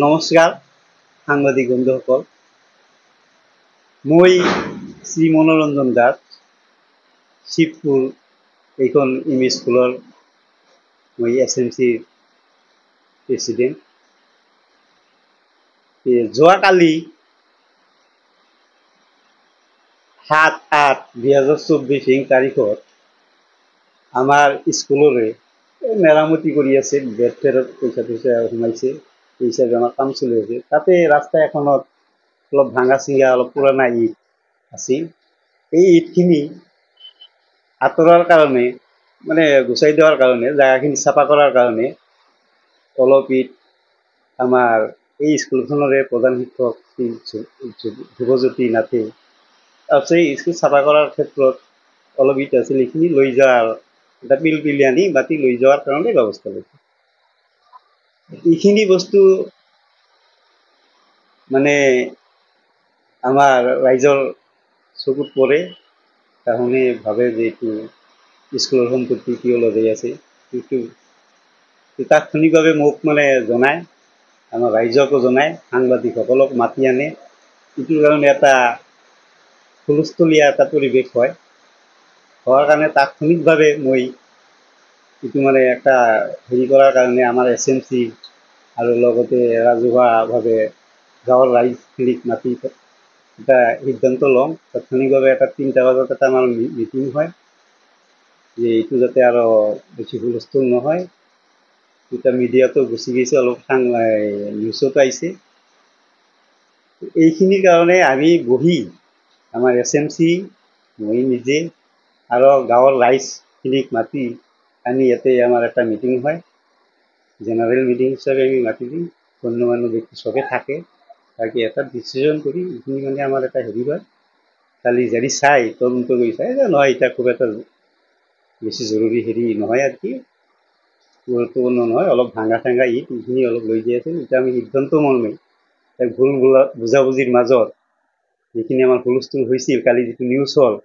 নমস্কাৰ সাংবাদিক বন্ধুসকল, মই শ্ৰী মনোৰঞ্জন দাস, শিৱপুৰ এইখন ইমেজ স্কুলৰ মই SMCৰ প্ৰেচিডেণ্ট। যোৱাকালি 7/8/2024 তাৰিখত আমাৰ স্কুলৰে মেৰামতি কৰি আছে, বেডফেয়াৰত পইচা সোমাইছে, সেই হিচাপে আমাৰ কাম চলি আছে। তাতে ৰাস্তা এখনত অলপ ভাঙা চিঙা, অলপ পুৰণা ইট আছিল। এই ইটখিনি আঁতৰাৰ কাৰণে, মানে গুচাই দেওয়াৰ কাৰণে, জাগাখিনি চাফা কৰাৰ কাৰণে অলপ ইট আমাৰ এই স্কুলখনৰে প্ৰধান শিক্ষক ধ্ৰুৱজ্যোতি নাথে তাৰপিছত এই স্কুল চাফা কৰাৰ ক্ষেত্ৰত অলপ ইট আছিল, এইখিনি লৈ যোৱাৰ এটা পিলপিলি আনি মাটি লৈ যোৱাৰ কাৰণে ব্যৱস্থা লৈছে। এইখিনি বস্তু মানে আমাৰ ৰাইজৰ চকুত পৰে, তাহোনে ভাবে যে এইটো স্কুলৰ সম্পত্তি কিয় লগাই আছে। সেইটো তাৎক্ষণিকভাৱে মোক মানে জনায়, আমাৰ ৰাইজকো জনায়, সাংবাদিকসকলক মাতি আনে। এইটোৰ কাৰণে এটা হুলস্থুলীয়া এটা পৰিৱেশ হয়, হোৱাৰ কাৰণে তাৎক্ষণিকভাৱে মই এইটো মানে একটা হেৰি কৰাৰ কাৰণে আমাৰ SMC আৰু লগতে ৰাজহুৱাভাৱে গাঁৱৰ ৰাইজখিনিক মাতি এটা সিদ্ধান্ত লওঁ। তাৎক্ষণিকভাৱে এটা 3টা বজাত এটা আমাৰ মিটিং হয় যে এইটো যাতে আৰু বেছি হুলস্থুল নহয়। এটা মিডিয়াতো গুচি গৈছে, অলপ নিউজতো আহিছে। এইখিনিৰ কাৰণে আমি বহি আমাৰ SMC, মই নিজে আৰু গাঁৱৰ ৰাইজখিনিক মাতি আনি ইয়াতে আমাৰ এটা মিটিং হয়, জেনেৰেল মিটিং হিচাপে আমি মাতি দিওঁ। গণ্যমান্য ব্যক্তি চবে থাকে, তাকে এটা ডিচিজন কৰি এইখিনি মানে আমাৰ এটা হেৰি হয়। কালি জাৰি চাই তদন্ত কৰি চাই যে নহয়, এতিয়া খুব এটা বেছি জৰুৰী হেৰি নহয়, আৰু কি গুৰুত্বপূৰ্ণ নহয়, অলপ ভাঙা ঠাঙা ইট এইখিনি অলপ লৈ দিয়া আছিল। এতিয়া আমি সিদ্ধান্ত মৰ্মে ভুল বুজাবুজিৰ মাজত যিখিনি আমাৰ হুলস্থুল হৈছিল, কালি যিটো নিউজ হ'ল,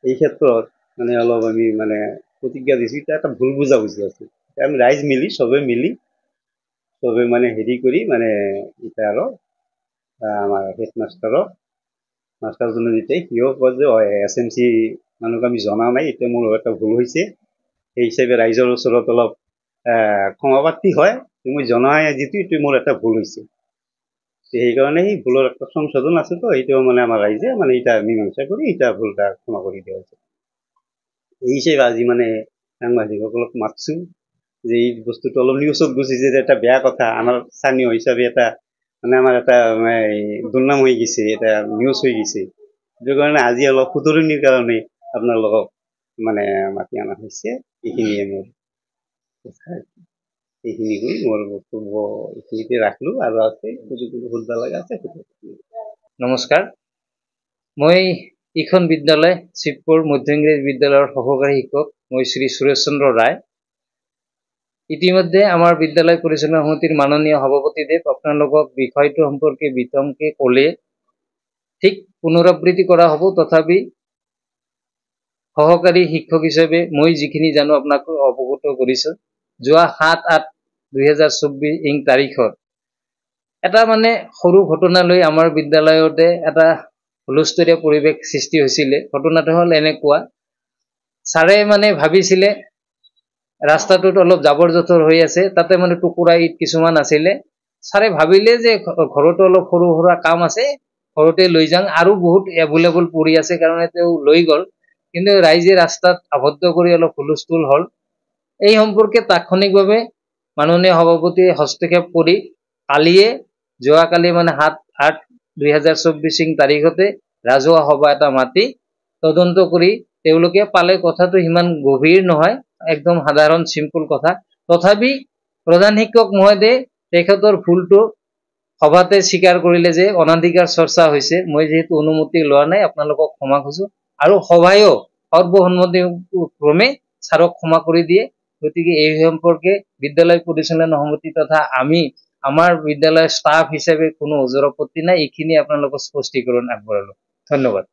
এই ক্ষেত্ৰত মানে অলপ আমি মানে প্ৰতিজ্ঞা দিছোঁ। এতিয়া এটা ভুল বুজাবুজি আছিল, আমি ৰাইজ মিলি চবে মানে হেৰি কৰি মানে এতিয়া আৰু আমাৰ হেডমাষ্টাৰক, মাষ্টাৰজনে যেতিয়া সিও কয় যে SMC মানুহক আমি জনা নাই, এতিয়া মোৰ এটা ভুল হৈছে, সেই হিচাপে ৰাইজৰ ওচৰত অলপ ক্ষমাপ্ৰাৰ্থী হয়, মই জনাই যিটো এইটো মোৰ এটা ভুল হৈছে। সেইকাৰণে সেই ভুলৰ একটা সংশোধন আছে, তো সেইটো মানে আমাৰ ৰাইজে মানে এটা মীমাংসা কৰি এটা ভুলটা ক্ষমা কৰি দিয়া হৈছে। এই হিচাপে আজি মানে সাংবাদিকসকলক মাতছোঁ যে এই বস্তুটো অলপ নিউজত গুচিছে, যে এটা বেয়া কথা, আমাৰ স্থানীয় হিচাপে এটা মানে আমাৰ এটা দুৰ্নাম হৈ গৈছে, এটা নিউজ হৈ গৈছে। সেইটো কাৰণে আজি অলপ শুধৰণিৰ কাৰণে আপোনালোকক মানে মাতি অনা হৈছে। এইখিনিয়ে মোৰ এইখিনি কৰি মোৰ বক্তব্য এইখিনিতে ৰাখিলোঁ, আৰু আছে যদি সুধিব লগা আছে। নমস্কাৰ, মই ইখন বিদ্যালয় শিৱপুৰ মধ্য ইংৰাজী বিদ্যালয়ৰ সহকাৰী শিক্ষক, মই শ্ৰী সুৰেশ চন্দ্ৰ ৰায়। ইতিমধ্যে আমাৰ বিদ্যালয় পৰিচালনা সমিতিৰ মাননীয় সভাপতিদেৱ আপোনালোকক বিষয়টো সম্পৰ্কে বিতংকে ক'লে, ঠিক পুনৰাবৃত্তি কৰা হ'ব। তথাপি সহকাৰী শিক্ষক হিচাপে মই যিখিনি জানো আপোনাক অৱগত কৰিছোঁ। যোৱা 7/8/2024 তাৰিখত এটা মানে সৰু ঘটনা লৈ আমাৰ বিদ্যালয়তে এটা হুলস্থুলীয়া পৰিৱেশ সৃষ্টি হৈছিলে। ঘটনাটো হ'ল এনেকুৱা, ছাৰে মানে ভাবিছিলে ৰাস্তাটোত অলপ জাবৰ জোথৰ হৈ আছে, তাতে মানে টুকুৰা ইট কিছুমান আছিলে। ছাৰে ভাবিলে যে ঘৰতো অলপ সৰু সুৰা কাম আছে, ঘৰতে লৈ যাওঁ, আৰু বহুত এভেইলেবল পৰি আছে কাৰণে তেওঁ লৈ গ'ল। কিন্তু ৰাইজে ৰাস্তাত আবদ্ধ কৰি অলপ হুলস্থুল হ'ল। এই সম্পৰ্কে তাৎক্ষণিকভাৱে মাননীয় সভাপতিয়ে হস্তক্ষেপ কৰি যোৱাকালি মানে 7/8/2024 তাৰিখতে ৰাজহুৱা সভা এটা মাতি তদন্ত কৰি তেওঁলোকে পালে। কথাটো সিমান গভীৰ নহয়, একদম সাধাৰণ চিম্পুল কথা। তথাপি প্ৰধান শিক্ষক মহোদয়ে তেখেতৰ ভুলটো সভাতে স্বীকাৰ কৰিলে যে অনাধিকাৰ চৰ্চা হৈছে, মই যিহেতু অনুমতি লোৱা নাই, আপোনালোকক ক্ষমা খুজিছোঁ। আৰু সভায়ো সৰ্বসন্মতিক্ৰমে ছাৰক ক্ষমা কৰি দিয়ে। গতিকে এই সম্পৰ্কে বিদ্যালয় পৰিচালনা সমিতি তথা আমাৰ বিদ্যালয়ৰ ষ্টাফ হিচাপে কোনো ওজৰ আপত্তি নাই। এইখিনি আপোনালোকক স্পষ্টীকৰণ আগবঢ়ালোঁ। ধন্যবাদ।